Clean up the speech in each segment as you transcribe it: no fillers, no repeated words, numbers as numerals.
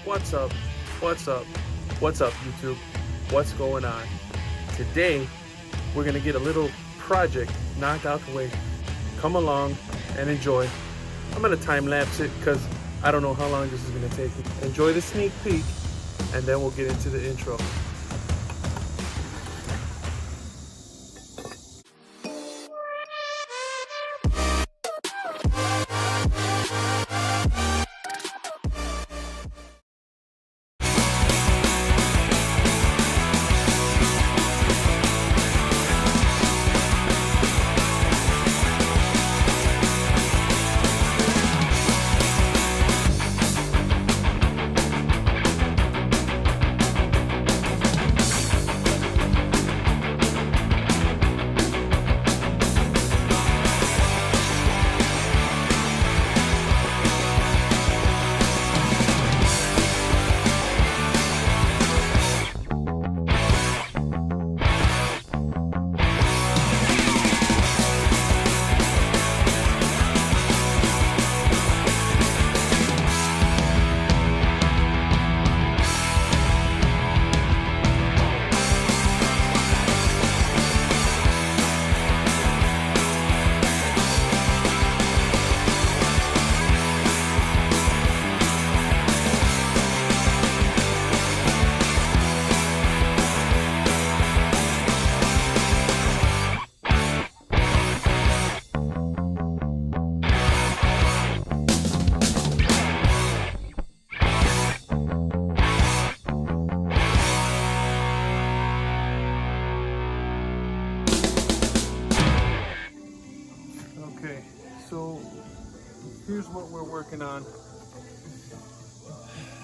What's up? What's up? What's up, YouTube? What's going on? Today, we're gonna get a little project knocked out the way. Come along and enjoy. I'm gonna time lapse it because I don't know how long this is gonna take. Enjoy the sneak peek, and then we'll get into the intro. Okay, so here's what we're working on.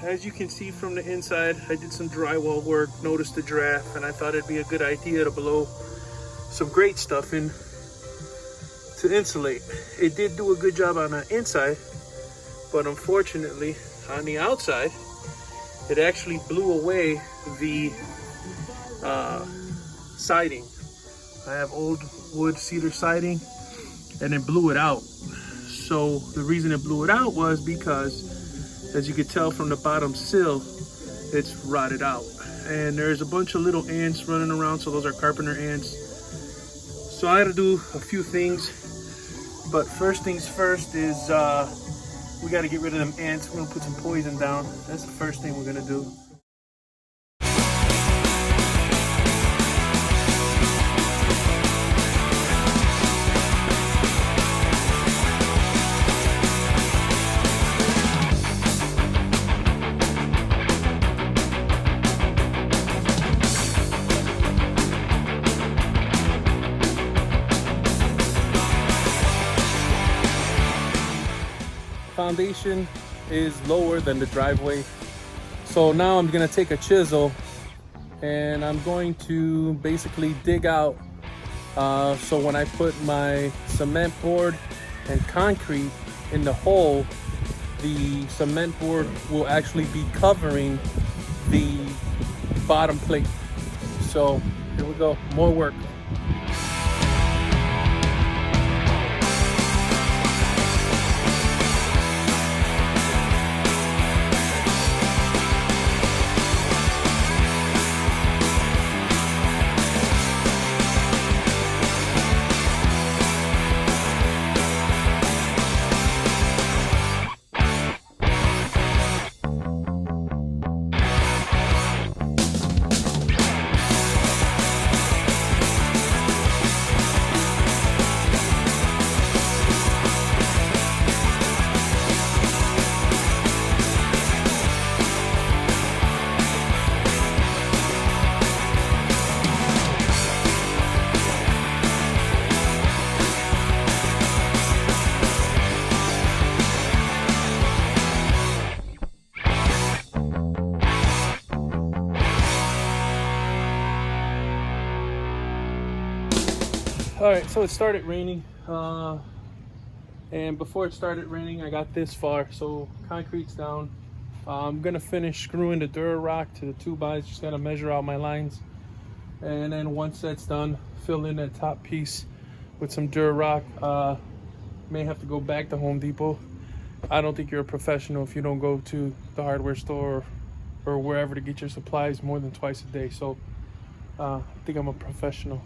As you can see from the inside, I did some drywall work, noticed the draft, and I thought it'd be a good idea to blow some grate stuff in to insulate. It did do a good job on the inside, but unfortunately on the outside, it actually blew away the siding. I have old wood cedar siding, and it blew it out. So the reason it blew it out was because, as you could tell from the bottom sill, it's rotted out. And there's a bunch of little ants running around, so those are carpenter ants. So I had to do a few things, but first things first is we got to get rid of them ants. We're gonna put some poison down. That's the first thing we're gonna do. Foundation is lower than the driveway, so now I'm gonna take a chisel and I'm going to basically dig out so when I put my cement board and concrete in the hole, the cement board will actually be covering the bottom plate. So here we go, more work. All right, so it started raining, and before it started raining, I got this far, so concrete's down. I'm gonna finish screwing the Durarock to the 2x, just gotta measure out my lines. And then once that's done, fill in that top piece with some Durarock. May have to go back to Home Depot I don't think you're a professional if you don't go to the hardware store or wherever to get your supplies more than twice a day. So I think I'm a professional.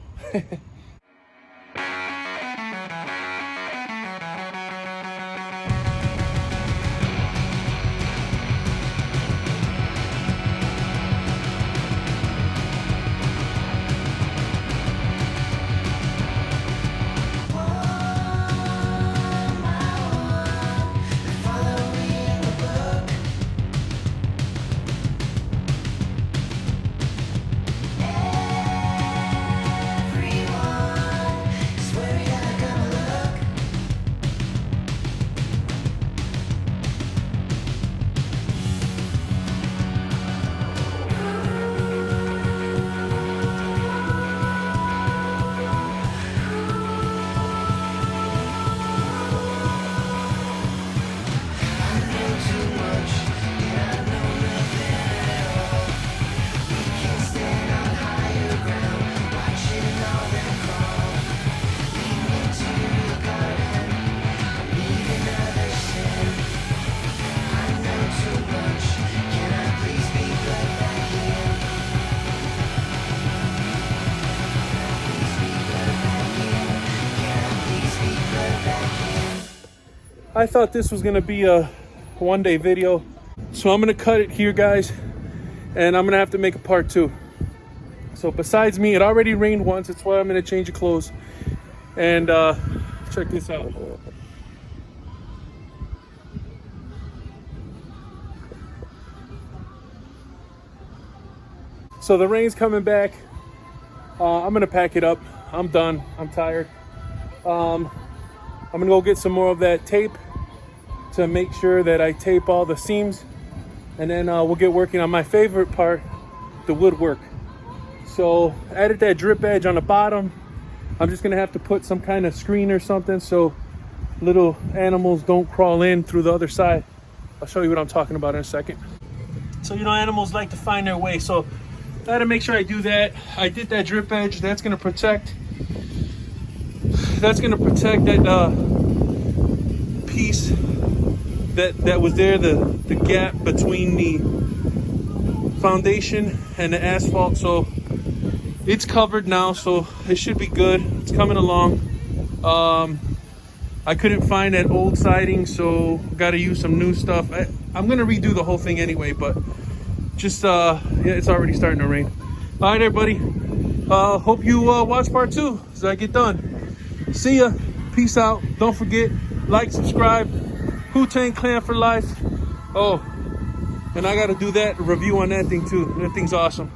I thought this was gonna be a one-day video, so I'm gonna cut it here, guys, and I'm gonna have to make a part 2. So besides me, it already rained once. That's why I'm gonna change the clothes. And check this out. So the rain's coming back. I'm gonna pack it up. I'm done. I'm tired. I'm gonna go get some more of that tape to make sure that I tape all the seams, and then we'll get working on my favorite part, the woodwork. So added that drip edge on the bottom. I'm just gonna have to put some kind of screen or something so little animals don't crawl in through the other side. I'll show you what I'm talking about in a second. So, you know, animals like to find their way, so I had to make sure I do that. I did that drip edge. That's gonna protect that piece that was there, the gap between the foundation and the asphalt. So it's covered now, so it should be good. It's coming along. I couldn't find that old siding, so got to use some new stuff. I'm gonna redo the whole thing anyway, but just yeah, it's already starting to rain. All right, everybody, hope you watch part 2 as I get done. See ya. Peace out. Don't forget, like, subscribe. Wu-Tang Clan for life. Oh, and I got to do that review on that thing too. That thing's awesome.